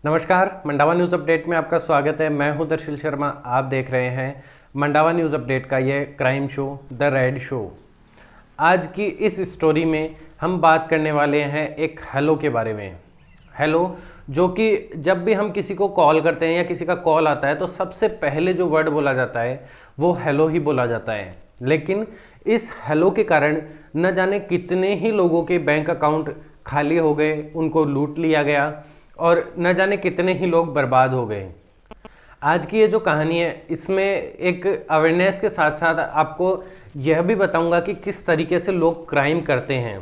नमस्कार, Mandawa news update में आपका स्वागत है। मैं हूं दर्शिल शर्मा। आप देख रहे हैं मंडावा न्यूज़ अपडेट का ये crime show the red show. आज की इस स्टोरी में हम बात करने वाले हैं एक हेलो के बारे में। हेलो, जो कि जब भी हम किसी को कॉल करते हैं या किसी का कॉल आता है तो सबसे पहले जो वर्ड बोला जाता है वो हेलो ही बोला जाता है। लेकिन इस हेलो के कारण न जाने कितने ही लोगों के बैंक अकाउंट खाली हो गए, उनको लूट लिया गया और न जाने कितने ही लोग बर्बाद हो गए। आज की ये जो कहानी है इसमें एक अवेयरनेस के साथ साथ आपको यह भी बताऊंगा कि किस तरीके से लोग क्राइम करते हैं।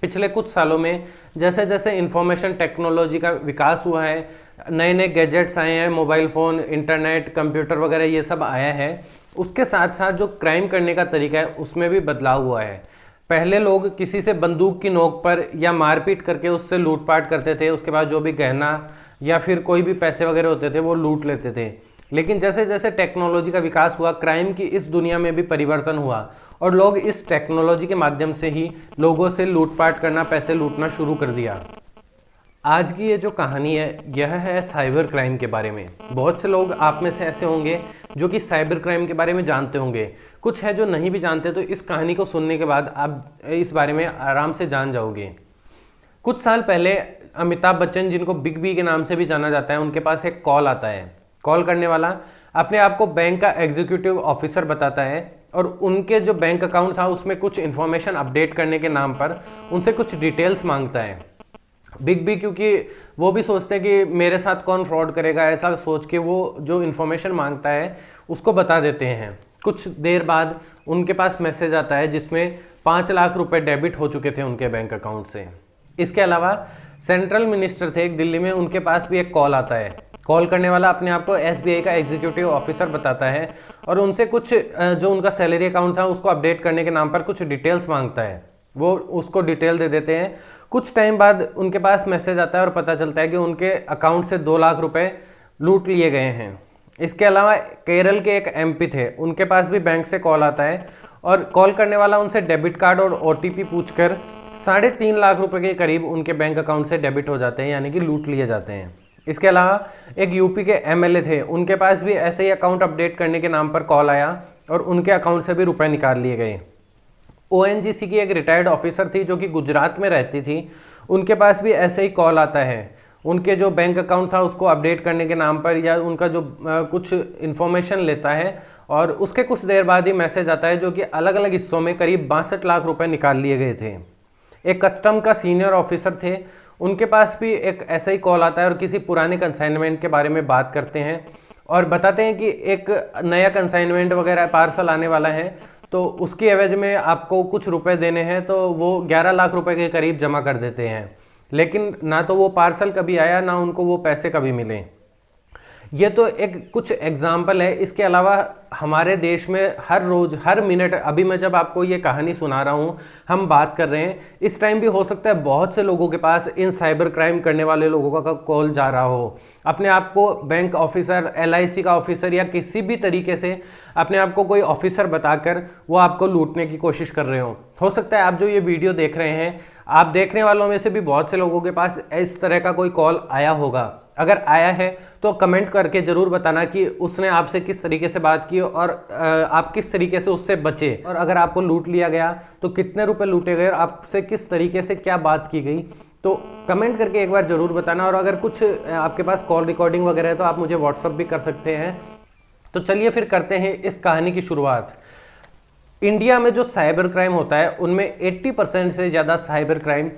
पिछले कुछ सालों में जैसे जैसे इंफॉर्मेशन टेक्नोलॉजी का विकास हुआ है, नए नए गैजेट्स आए हैं, मोबाइल फ़ोन, इंटरनेट, कंप्यूटर वगैरह ये सब आया है, उसके साथ साथ जो क्राइम करने का तरीका है उसमें भी बदलाव हुआ है। पहले लोग किसी से बंदूक की नोक पर या मारपीट करके उससे लूटपाट करते थे, उसके बाद जो भी गहना या फिर कोई भी पैसे वगैरह होते थे वो लूट लेते थे। लेकिन जैसे जैसे टेक्नोलॉजी का विकास हुआ, क्राइम की इस दुनिया में भी परिवर्तन हुआ और लोग इस टेक्नोलॉजी के माध्यम से ही लोगों से लूटपाट करना, पैसे लूटना शुरू कर दिया। आज की ये जो कहानी है यह है साइबर क्राइम के बारे में। बहुत से लोग आप में से ऐसे होंगे जो कि साइबर क्राइम के बारे में जानते होंगे, कुछ है जो नहीं भी जानते। तो इस कहानी को सुनने के बाद आप इस बारे में आराम से जान जाओगे। कुछ साल पहले अमिताभ बच्चन, जिनको बिग बी के नाम से भी जाना जाता है, उनके पास एक कॉल आता है। कॉल करने वाला अपने आप को बैंक का एग्जीक्यूटिव ऑफिसर बताता है और उनके जो बैंक अकाउंट था उसमें कुछ इन्फॉर्मेशन अपडेट करने के नाम पर उनसे कुछ डिटेल्स मांगता है। बिग बी, क्योंकि वो भी सोचते हैं कि मेरे साथ कौन फ्रॉड करेगा, ऐसा सोच के वो जो इन्फॉर्मेशन मांगता है उसको बता देते हैं। कुछ देर बाद उनके पास मैसेज आता है जिसमें 5 लाख रुपए डेबिट हो चुके थे उनके बैंक अकाउंट से। इसके अलावा सेंट्रल मिनिस्टर थे एक दिल्ली में, उनके पास भी एक कॉल आता है। कॉल करने वाला अपने आप को एसबीआई का एग्जीक्यूटिव ऑफिसर बताता है और उनसे कुछ जो उनका सैलरी अकाउंट था उसको अपडेट करने के नाम पर कुछ डिटेल्स मांगता है। वो उसको डिटेल दे देते हैं। कुछ टाइम बाद उनके पास मैसेज आता है और पता चलता है कि उनके अकाउंट से 2 लाख रुपए लूट लिए गए हैं। इसके अलावा केरल के एक एमपी थे, उनके पास भी बैंक से कॉल आता है और कॉल करने वाला उनसे डेबिट कार्ड और ओटीपी पूछकर 3.5 लाख रुपए के करीब उनके बैंक अकाउंट से डेबिट हो जाते हैं, यानी कि लूट लिए जाते हैं। इसके अलावा एक यूपी के एमएलए थे, उनके पास भी ऐसे ही अकाउंट अपडेट करने के नाम पर कॉल आया और उनके अकाउंट से भी रुपए निकाल लिए गए। ओएनजीसी की एक रिटायर्ड ऑफिसर थी जो कि गुजरात में रहती थी, उनके पास भी ऐसे ही कॉल आता है। उनके जो बैंक अकाउंट था उसको अपडेट करने के नाम पर या उनका जो कुछ इन्फॉर्मेशन लेता है और उसके कुछ देर बाद ही मैसेज आता है जो कि अलग अलग हिस्सों में करीब 62 लाख रुपए निकाल लिए गए थे। एक कस्टम का सीनियर ऑफिसर थे, उनके पास भी एक ऐसा ही कॉल आता है और किसी पुराने कंसाइनमेंट के बारे में बात करते हैं और बताते हैं कि एक नया कंसाइनमेंट वगैरह पार्सल आने वाला है, तो उसकी एवज में आपको कुछ रुपए देने हैं। तो वो 11 लाख रुपए के करीब जमा कर देते हैं, लेकिन ना तो वो पार्सल कभी आया ना उनको वो पैसे कभी मिले। ये तो एक कुछ एग्जाम्पल है। इसके अलावा हमारे देश में हर रोज हर मिनट, अभी मैं जब आपको ये कहानी सुना रहा हूँ, हम बात कर रहे हैं, इस टाइम भी हो सकता है बहुत से लोगों के पास इन साइबर क्राइम करने वाले लोगों का कॉल जा रहा हो। अपने आप को बैंक ऑफिसर, एलआईसी का ऑफिसर या किसी भी तरीके से अपने आप को कोई ऑफिसर बताकर वो आपको लूटने की कोशिश कर रहे हो सकता है आप जो ये वीडियो देख रहे हैं, आप देखने वालों में से भी बहुत से लोगों के पास इस तरह का कोई कॉल आया होगा। अगर आया है तो कमेंट करके ज़रूर बताना कि उसने आपसे किस तरीके से बात की और आप किस तरीके से उससे बचे, और अगर आपको लूट लिया गया तो कितने रुपए लूटे गए और आपसे किस तरीके से क्या बात की गई, तो कमेंट करके एक बार ज़रूर बताना। और अगर कुछ आपके पास कॉल रिकॉर्डिंग वगैरह है तो आप मुझे व्हाट्सअप भी कर सकते हैं। तो चलिए फिर करते हैं इस कहानी की शुरुआत। इंडिया में जो साइबर क्राइम होता है उनमें 80% से ज़्यादा साइबर क्राइम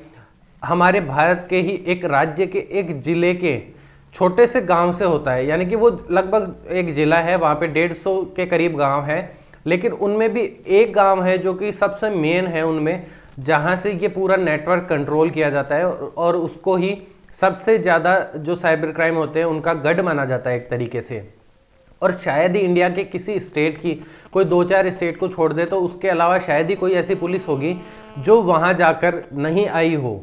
हमारे भारत के ही एक राज्य के एक जिले के छोटे से गांव से होता है। यानी कि वो लगभग एक जिला है, वहाँ पे 150 के करीब गांव है, लेकिन उनमें भी एक गांव है जो कि सबसे मेन है उनमें, जहाँ से ये पूरा नेटवर्क कंट्रोल किया जाता है और उसको ही सबसे ज़्यादा जो साइबर क्राइम होते हैं उनका गढ़ माना जाता है एक तरीके से। और शायद ही इंडिया के किसी स्टेट की, कोई 2-4 स्टेट को छोड़ दे तो उसके अलावा शायद ही कोई ऐसी पुलिस होगी जो वहाँ जाकर नहीं आई हो,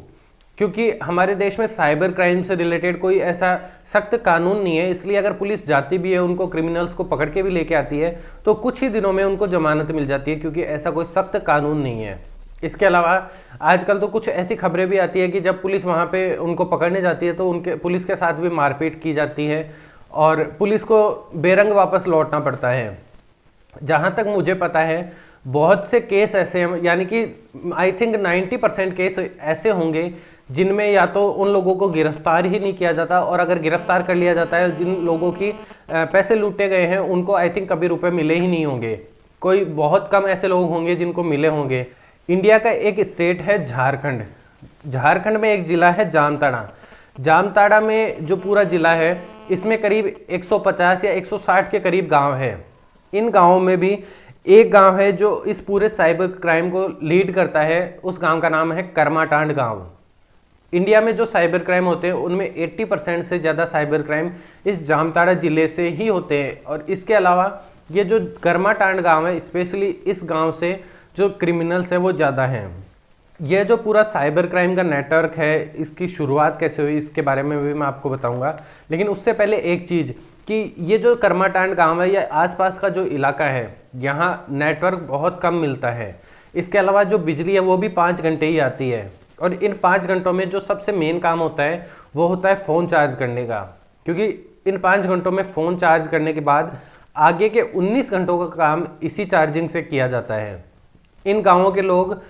क्योंकि हमारे देश में साइबर क्राइम से रिलेटेड कोई ऐसा सख्त कानून नहीं है। इसलिए अगर पुलिस जाती भी है, उनको क्रिमिनल्स को पकड़ के भी लेके आती है, तो कुछ ही दिनों में उनको जमानत मिल जाती है, क्योंकि ऐसा कोई सख्त कानून नहीं है। इसके अलावा आजकल तो कुछ ऐसी खबरें भी आती है कि जब पुलिस वहाँ पे उनको पकड़ने जाती है तो उनके पुलिस के साथ भी मारपीट की जाती है और पुलिस को बेरंग वापस लौटना पड़ता है। जहाँ तक मुझे पता है बहुत से केस ऐसे हैं, यानी कि आई थिंक 90% केस ऐसे होंगे जिनमें या तो उन लोगों को गिरफ्तार ही नहीं किया जाता, और अगर गिरफ्तार कर लिया जाता है जिन लोगों की पैसे लूटे गए हैं उनको आई थिंक कभी रुपए मिले ही नहीं होंगे। कोई बहुत कम ऐसे लोग होंगे जिनको मिले होंगे। इंडिया का एक स्टेट है झारखंड। झारखंड में एक ज़िला है जामताड़ा। जामताड़ा में जो पूरा ज़िला है इसमें करीब 150 या 160 के करीब गांव है। इन गांवों में भी एक गांव है जो इस पूरे साइबर क्राइम को लीड करता है। उस गांव का नाम है करमाटांड गांव। इंडिया में जो साइबर क्राइम होते हैं उनमें 80% से ज़्यादा साइबर क्राइम इस जामताड़ा ज़िले से ही होते हैं। और इसके अलावा ये जो करमाटांड गांव है, स्पेशली इस गांव से जो क्रिमिनल्स है वो ज़्यादा हैं। ये जो पूरा साइबर क्राइम का नेटवर्क है, इसकी शुरुआत कैसे हुई इसके बारे में भी मैं आपको बताऊंगा। लेकिन उससे पहले एक चीज़ कि ये जो करमाटांड गांव है या आसपास का जो इलाका है यहाँ नेटवर्क बहुत कम मिलता है। इसके अलावा जो बिजली है वो भी 5 घंटे ही आती है, और इन 5 घंटों में जो सबसे मेन काम होता है वो होता है फ़ोन चार्ज करने का, क्योंकि इन 5 घंटों में फ़ोन चार्ज करने के बाद आगे के 19 घंटों का काम इसी चार्जिंग से किया जाता है। इन गाँवों के लोग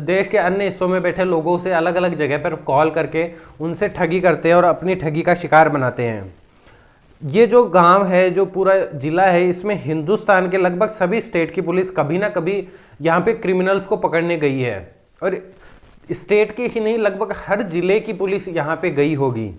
देश के अन्य हिस्सों में बैठे लोगों से अलग अलग जगह पर कॉल करके उनसे ठगी करते हैं और अपनी ठगी का शिकार बनाते हैं। ये जो गांव है, जो पूरा ज़िला है, इसमें हिंदुस्तान के लगभग सभी स्टेट की पुलिस कभी ना कभी यहाँ पे क्रिमिनल्स को पकड़ने गई है, और स्टेट की ही नहीं लगभग हर ज़िले की पुलिस यहाँ पे गई होगी।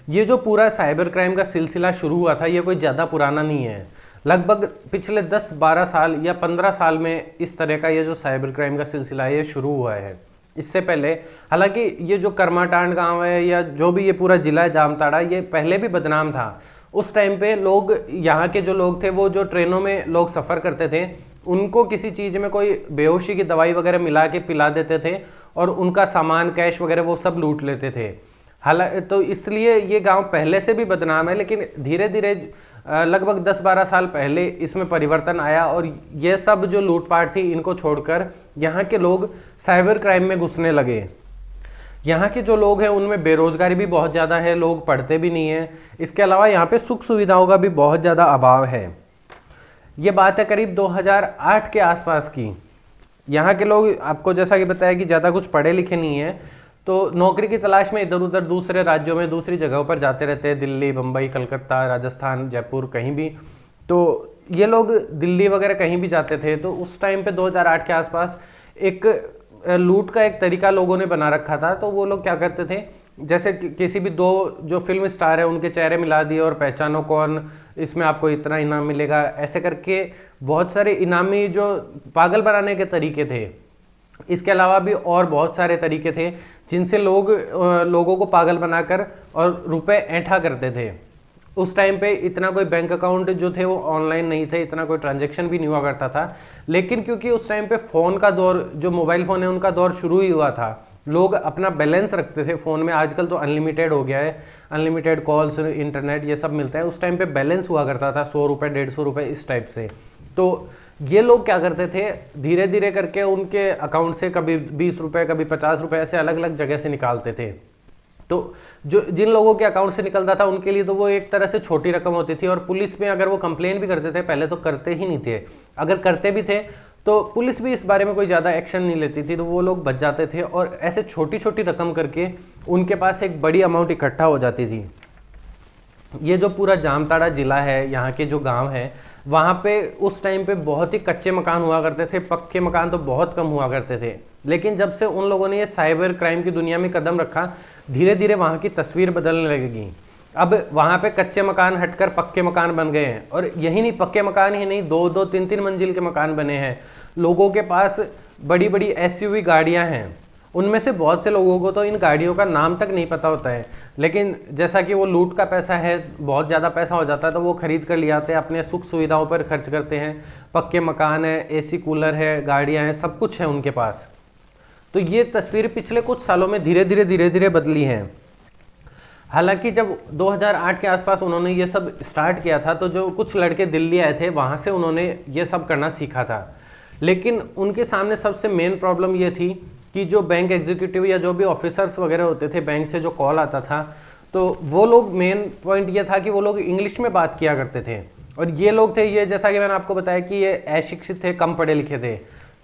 ये जो पूरा साइबर क्राइम का सिलसिला शुरू हुआ था ये कोई ज़्यादा पुराना नहीं है। लगभग पिछले 10-12 साल या 15 साल में इस तरह का ये जो साइबर क्राइम का सिलसिला है ये शुरू हुआ है। इससे पहले हालांकि ये जो करमाटांड गांव है या जो भी ये पूरा ज़िला है जामताड़ा, ये पहले भी बदनाम था। उस टाइम पे लोग, यहाँ के जो लोग थे वो जो ट्रेनों में लोग सफ़र करते थे उनको किसी चीज़ में कोई बेहोशी की दवाई वगैरह मिला के पिला देते थे और उनका सामान, कैश वगैरह वो सब लूट लेते थे। हालांकि तो इसलिए ये गांव पहले से भी बदनाम है, लेकिन धीरे धीरे लगभग 10-12 साल पहले इसमें परिवर्तन आया और ये सब जो लूटपाट थी इनको छोड़कर यहाँ के लोग साइबर क्राइम में घुसने लगे। यहाँ के जो लोग हैं उनमें बेरोजगारी भी बहुत ज़्यादा है, लोग पढ़ते भी नहीं हैं। इसके अलावा यहाँ पे सुख सुविधाओं का भी बहुत ज़्यादा अभाव है। ये बात है करीब 2008 के आसपास की। यहाँ के लोग, आपको जैसा कि बताया कि ज़्यादा कुछ पढ़े लिखे नहीं हैं, तो नौकरी की तलाश में इधर उधर दूसरे राज्यों में, दूसरी जगहों पर जाते रहते हैं, दिल्ली, बम्बई, कलकत्ता, राजस्थान, जयपुर, कहीं भी। तो ये लोग दिल्ली वगैरह कहीं भी जाते थे। तो उस टाइम पे 2008 के आसपास एक लूट का एक तरीका लोगों ने बना रखा था। तो वो लोग क्या करते थे, जैसे किसी भी 2 जो फिल्म स्टार है उनके चेहरे मिला दिए और पहचानो कौन, इसमें आपको इतना इनाम मिलेगा, ऐसे करके बहुत सारे इनामी जो पागल बनाने के तरीके थे। इसके अलावा भी और बहुत सारे तरीके थे जिनसे लोगों को पागल बनाकर और रुपए ऐंठा करते थे। उस टाइम पे इतना कोई बैंक अकाउंट जो थे वो ऑनलाइन नहीं थे, इतना कोई ट्रांजैक्शन भी नहीं हुआ करता था। लेकिन क्योंकि उस टाइम पे फ़ोन का दौर, जो मोबाइल फ़ोन है उनका दौर शुरू ही हुआ था, लोग अपना बैलेंस रखते थे फ़ोन में। आजकल तो अनलिमिटेड हो गया है, अनलिमिटेड कॉल्स, इंटरनेट, ये सब मिलता है। उस टाइम पे बैलेंस हुआ करता था 100 रुपये, 150 रुपये, इस टाइप से। तो ये लोग क्या करते थे, धीरे धीरे करके उनके अकाउंट से कभी 20 रुपये, कभी 50 रुपये, ऐसे अलग अलग जगह से निकालते थे। तो जो जिन लोगों के अकाउंट से निकलता था उनके लिए तो वो एक तरह से छोटी रकम होती थी, और पुलिस में अगर वो कंप्लेन भी करते थे, पहले तो करते ही नहीं थे, अगर करते भी थे तो पुलिस भी इस बारे में कोई ज़्यादा एक्शन नहीं लेती थी, तो वो लोग बच जाते थे और ऐसे छोटी छोटी रकम करके उनके पास एक बड़ी अमाउंट इकट्ठा हो जाती थी। ये जो पूरा जामताड़ा ज़िला है, यहाँ के जो गाँव हैं, वहाँ पे उस टाइम पे बहुत ही कच्चे मकान हुआ करते थे, पक्के मकान तो बहुत कम हुआ करते थे। लेकिन जब से उन लोगों ने ये साइबर क्राइम की दुनिया में कदम रखा, धीरे धीरे वहाँ की तस्वीर बदलने लगेगी। अब वहाँ पे कच्चे मकान हटकर पक्के मकान बन गए हैं, और यही नहीं, पक्के मकान ही नहीं, 2-2, 3-3 मंजिल के मकान बने हैं। लोगों के पास बड़ी बड़ी एसयूवी गाड़ियाँ हैं। उनमें से बहुत से लोगों को तो इन गाड़ियों का नाम तक नहीं पता होता है, लेकिन जैसा कि वो लूट का पैसा है, बहुत ज़्यादा पैसा हो जाता है, तो वो खरीद कर ले आते हैं, अपने सुख सुविधाओं पर खर्च करते हैं। पक्के मकान है, एसी कूलर है, गाड़ियाँ हैं, सब कुछ है उनके पास। तो ये तस्वीर पिछले कुछ सालों में धीरे धीरे बदली हैं। हालांकि जब 2008 के आसपास उन्होंने ये सब स्टार्ट किया था, तो जो कुछ लड़के दिल्ली आए थे वहाँ से उन्होंने ये सब करना सीखा था। लेकिन उनके सामने सबसे मेन प्रॉब्लम ये थी कि जो बैंक एग्जीक्यूटिव या जो भी ऑफिसर्स वगैरह होते थे, बैंक से जो कॉल आता था, तो वो लोग, मेन पॉइंट ये था कि वो लोग इंग्लिश में बात किया करते थे। और ये लोग थे, ये जैसा कि मैंने आपको बताया कि ये अशिक्षित थे, कम पढ़े लिखे थे,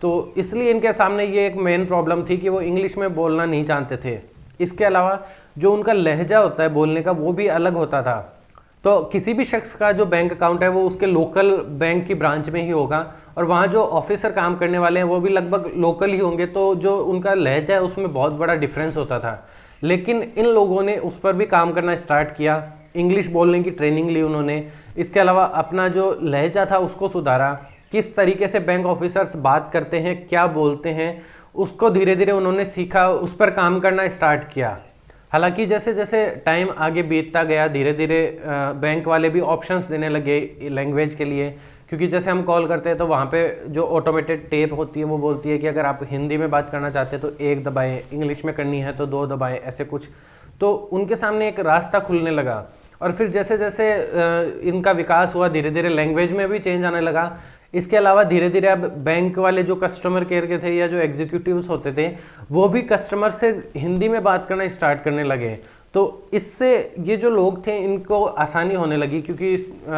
तो इसलिए इनके सामने ये एक मेन प्रॉब्लम थी कि वो इंग्लिश में बोलना नहीं जानते थे। इसके अलावा जो उनका लहजा होता है बोलने का, वो भी अलग होता था। तो किसी भी शख्स का जो बैंक अकाउंट है वो उसके लोकल बैंक की ब्रांच में ही होगा, और वहाँ जो ऑफिसर काम करने वाले हैं वो भी लगभग लोकल ही होंगे, तो जो उनका लहजा है उसमें बहुत बड़ा डिफरेंस होता था। लेकिन इन लोगों ने उस पर भी काम करना स्टार्ट किया, इंग्लिश बोलने की ट्रेनिंग ली उन्होंने। इसके अलावा अपना जो लहजा था उसको सुधारा, किस तरीके से बैंक ऑफिसर्स बात करते हैं, क्या बोलते हैं, उसको धीरे धीरे उन्होंने सीखा, उस पर काम करना स्टार्ट किया। हालांकि जैसे जैसे टाइम आगे बीतता गया, धीरे धीरे बैंक वाले भी ऑप्शंस देने लगे लैंग्वेज के लिए, क्योंकि जैसे हम कॉल करते हैं तो वहाँ पे जो ऑटोमेटेड टेप होती है वो बोलती है कि अगर आप हिंदी में बात करना चाहते हैं तो 1 दबाएं, इंग्लिश में करनी है तो 2 दबाएं, ऐसे कुछ। तो उनके सामने एक रास्ता खुलने लगा। और फिर जैसे जैसे इनका विकास हुआ, धीरे धीरे लैंग्वेज में भी चेंज आने लगा। इसके अलावा धीरे धीरे अब बैंक वाले जो कस्टमर केयर के थे या जो एग्जीक्यूटिव्स होते थे, वो भी कस्टमर से हिंदी में बात करना स्टार्ट करने लगे। तो इससे ये जो लोग थे इनको आसानी होने लगी, क्योंकि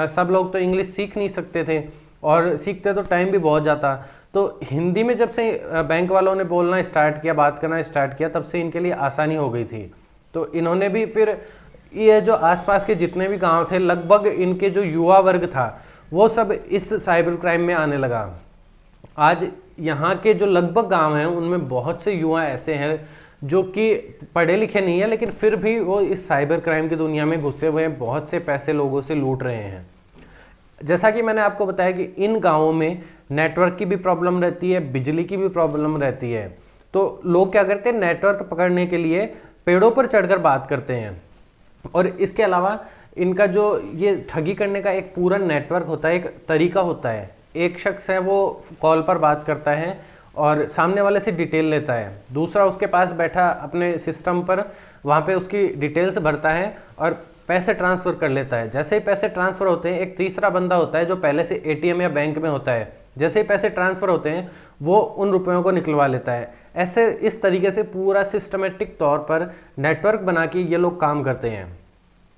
सब लोग तो इंग्लिश सीख नहीं सकते थे, और सीखते तो टाइम भी बहुत जाता। तो हिंदी में जब से बैंक वालों ने बोलना स्टार्ट किया, बात करना स्टार्ट किया, तब से इनके लिए आसानी हो गई थी। तो इन्होंने भी फिर ये जो आसपास के जितने भी गांव थे, लगभग इनके जो युवा वर्ग था वो सब इस साइबर क्राइम में आने लगा। आज यहाँ के जो लगभग गांव हैं उनमें बहुत से युवा ऐसे हैं जो कि पढ़े लिखे नहीं है, लेकिन फिर भी वो इस साइबर क्राइम की दुनिया में घुसे हुए हैं, बहुत से पैसे लोगों से लूट रहे हैं। जैसा कि मैंने आपको बताया कि इन गाँवों में नेटवर्क की भी प्रॉब्लम रहती है, बिजली की भी प्रॉब्लम रहती है। तो लोग क्या करते हैं, नेटवर्क पकड़ने के लिए पेड़ों पर चढ़कर बात करते हैं। और इसके अलावा इनका जो ये ठगी करने का एक पूरा नेटवर्क होता है, एक तरीका होता है। एक शख्स है वो कॉल पर बात करता है और सामने वाले से डिटेल लेता है, दूसरा उसके पास बैठा अपने सिस्टम पर वहाँ पे उसकी डिटेल्स भरता है और पैसे ट्रांसफ़र कर लेता है। जैसे ही पैसे ट्रांसफ़र होते हैं, एक तीसरा बंदा होता है जो पहले से एटीएम या बैंक में होता है, जैसे ही पैसे ट्रांसफ़र होते हैं वो उन रुपयों को निकलवा लेता है। ऐसे इस तरीके से पूरा सिस्टमेटिक तौर पर नेटवर्क बना के ये लोग काम करते हैं।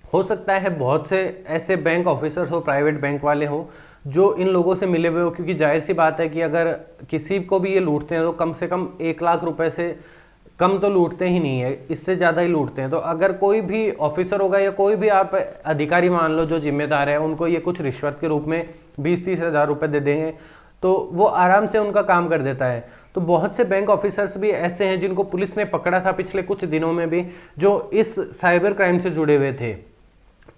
हो सकता है बहुत से ऐसे बैंक ऑफिसर्स हो, प्राइवेट बैंक वाले हो, जो इन लोगों से मिले हुए हो, क्योंकि जाहिर सी बात है कि अगर किसी को भी ये लूटते हैं तो कम से कम 1 लाख रुपए से कम तो लूटते ही नहीं है, इससे ज़्यादा ही लूटते हैं। तो अगर कोई भी ऑफिसर होगा या कोई भी आप अधिकारी मान लो जो जिम्मेदार है, उनको ये कुछ रिश्वत के रूप में 20-30 हज़ार रुपये दे देंगे तो वो आराम से उनका काम कर देता है। तो बहुत से बैंक ऑफिसर्स भी ऐसे हैं जिनको पुलिस ने पकड़ा था पिछले कुछ दिनों में भी, जो इस साइबर क्राइम से जुड़े हुए थे।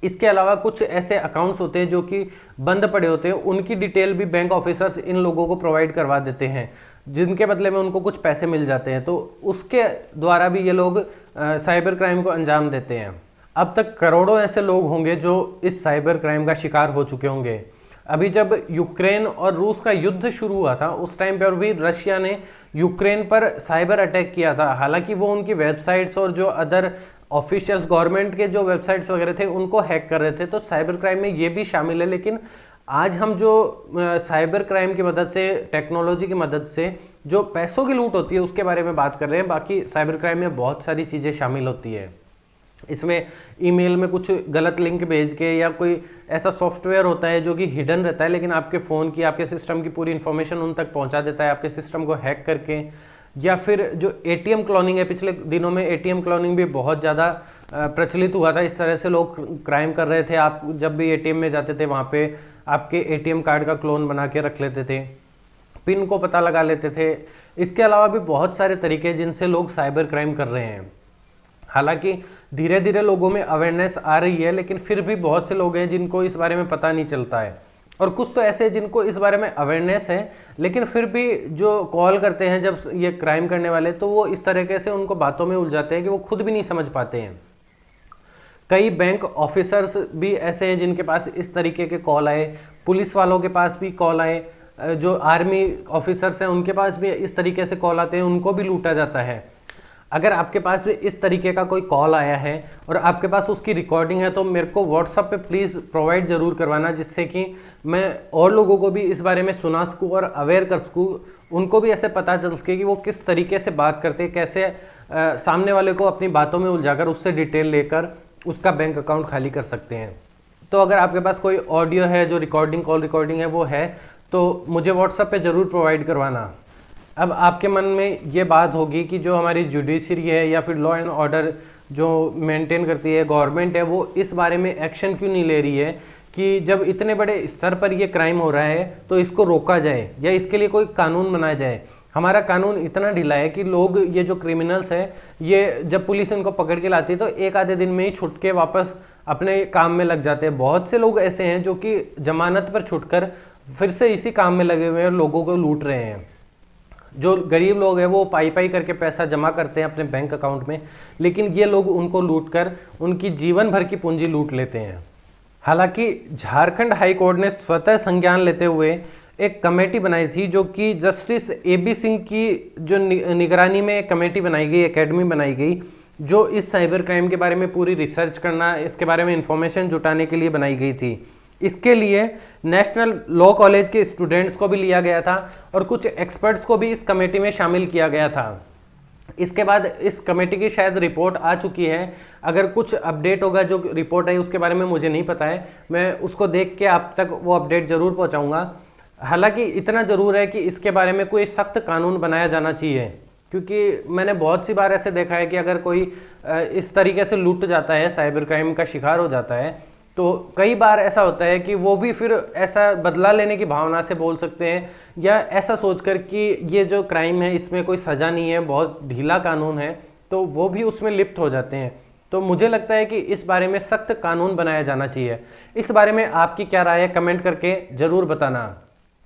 इसके अलावा कुछ ऐसे अकाउंट्स होते हैं जो कि बंद पड़े होते हैं, उनकी डिटेल भी बैंक ऑफिसर्स इन लोगों को प्रोवाइड करवा देते हैं, जिनके बदले में उनको कुछ पैसे मिल जाते हैं। तो उसके द्वारा भी ये लोग साइबर क्राइम को अंजाम देते हैं। अब तक करोड़ों ऐसे लोग होंगे जो इस साइबर क्राइम का शिकार हो चुके होंगे। अभी जब यूक्रेन और रूस का युद्ध शुरू हुआ था, उस टाइम पर भी रशिया ने यूक्रेन पर साइबर अटैक किया था। हालांकि वो उनकी वेबसाइट्स और जो अदर ऑफिशियल्स गवर्नमेंट के जो वेबसाइट्स वगैरह थे उनको हैक कर रहे थे, तो साइबर क्राइम में ये भी शामिल है। लेकिन आज हम जो साइबर क्राइम की मदद से, टेक्नोलॉजी की मदद से जो पैसों की लूट होती है उसके बारे में बात कर रहे हैं। बाकी साइबर क्राइम में बहुत सारी चीज़ें शामिल होती है। इसमें ईमेल में कुछ गलत लिंक भेज के, या कोई ऐसा सॉफ्टवेयर होता है जो कि हिडन रहता है लेकिन आपके फ़ोन की, आपके सिस्टम की पूरी इन्फॉर्मेशन उन तक पहुंचा देता है, आपके सिस्टम को हैक करके। या फिर जो एटीएम क्लोनिंग है, पिछले दिनों में एटीएम क्लोनिंग भी बहुत ज़्यादा प्रचलित हुआ था। इस तरह से लोग क्राइम कर रहे थे। आप जब भी एटीएम में जाते थे वहाँ पे आपके एटीएम कार्ड का क्लोन बना के रख लेते थे, पिन को पता लगा लेते थे। इसके अलावा भी बहुत सारे तरीके हैं जिनसे लोग साइबर क्राइम कर रहे हैं। हालांकि धीरे धीरे लोगों में अवेयरनेस आ रही है, लेकिन फिर भी बहुत से लोग हैं जिनको इस बारे में पता नहीं चलता है, और कुछ तो ऐसे जिनको इस बारे में अवेयरनेस है लेकिन फिर भी जो कॉल करते हैं जब ये क्राइम करने वाले, तो वो इस तरीके से उनको बातों में उलझाते हैं कि वो खुद भी नहीं समझ पाते हैं। कई बैंक ऑफिसर्स भी ऐसे हैं जिनके पास इस तरीके के कॉल आए, पुलिस वालों के पास भी कॉल आए, जो आर्मी ऑफिसर्स हैं उनके पास भी इस तरीके से कॉल आते हैं, उनको भी लूटा जाता है। अगर आपके पास भी इस तरीके का कोई कॉल आया है और आपके पास उसकी रिकॉर्डिंग है तो मेरे को व्हाट्सएप पे प्लीज़ प्रोवाइड ज़रूर करवाना, जिससे कि मैं और लोगों को भी इस बारे में सुना सकूँ और अवेयर कर सकूँ उनको भी ऐसे पता चल सके कि वो किस तरीके से बात करते हैं, कैसे सामने वाले को अपनी बातों में उलझाकर उससे डिटेल लेकर उसका बैंक अकाउंट खाली कर सकते हैं। तो अगर आपके पास कोई ऑडियो है जो कॉल रिकॉर्डिंग है वो है, तो मुझे व्हाट्सएप पे ज़रूर प्रोवाइड करवाना। अब आपके मन में ये बात होगी कि जो हमारी जुडिशरी है या फिर लॉ एंड ऑर्डर जो मेंटेन करती है गवर्नमेंट है, वो इस बारे में एक्शन क्यों नहीं ले रही है कि जब इतने बड़े स्तर पर ये क्राइम हो रहा है तो इसको रोका जाए या इसके लिए कोई कानून बनाया जाए। हमारा कानून इतना ढीला है कि लोग, ये जो क्रिमिनल्स हैं, ये जब पुलिस इनको पकड़ के लाती है तो एक आधे दिन में ही छुट के वापस अपने काम में लग जाते हैं। बहुत से लोग ऐसे हैं जो कि जमानत पर छुटकर फिर से इसी काम में लगे हुए हैं और लोगों को लूट रहे हैं। जो गरीब लोग हैं वो पाई करके पैसा जमा करते हैं अपने बैंक अकाउंट में, लेकिन ये लोग उनको लूटकर उनकी जीवन भर की पूंजी लूट लेते हैं। हालांकि झारखंड हाई कोर्ट ने स्वतः संज्ञान लेते हुए एक कमेटी बनाई थी, जो कि जस्टिस AB सिंह की जो निगरानी में एक कमेटी बनाई गई, एकेडमी बनाई गई, जो इस साइबर क्राइम के बारे में पूरी रिसर्च करना, इसके बारे में इंफॉर्मेशन जुटाने के लिए बनाई गई थी। इसके लिए नेशनल लॉ कॉलेज के स्टूडेंट्स को भी लिया गया था और कुछ एक्सपर्ट्स को भी इस कमेटी में शामिल किया गया था। इसके बाद इस कमेटी की शायद रिपोर्ट आ चुकी है। अगर कुछ अपडेट होगा, जो रिपोर्ट है उसके बारे में मुझे नहीं पता है, मैं उसको देख के आप तक वो अपडेट ज़रूर पहुंचाऊंगा। हालांकि इतना ज़रूर है कि इसके बारे में कोई सख्त कानून बनाया जाना चाहिए, क्योंकि मैंने बहुत सी बार ऐसे देखा है कि अगर कोई इस तरीके से लूट जाता है, साइबर क्राइम का शिकार हो जाता है, तो कई बार ऐसा होता है कि वो भी फिर ऐसा बदला लेने की भावना से बोल सकते हैं, या ऐसा सोचकर कि ये जो क्राइम है इसमें कोई सज़ा नहीं है, बहुत ढीला कानून है, तो वो भी उसमें लिप्त हो जाते हैं। तो मुझे लगता है कि इस बारे में सख्त कानून बनाया जाना चाहिए। इस बारे में आपकी क्या राय है, कमेंट करके ज़रूर बताना।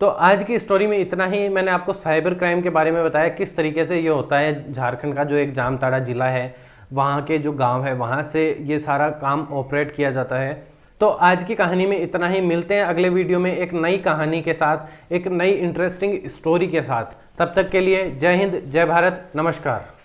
तो आज की स्टोरी में इतना ही। मैंने आपको साइबर क्राइम के बारे में बताया, किस तरीके से ये होता है। झारखंड का जो एक जामताड़ा ज़िला है, वहाँ के जो गांव है, वहाँ से ये सारा काम ऑपरेट किया जाता है। तो आज की कहानी में इतना ही। मिलते हैं अगले वीडियो में एक नई कहानी के साथ, एक नई इंटरेस्टिंग स्टोरी के साथ। तब तक के लिए जय हिंद, जय भारत, नमस्कार।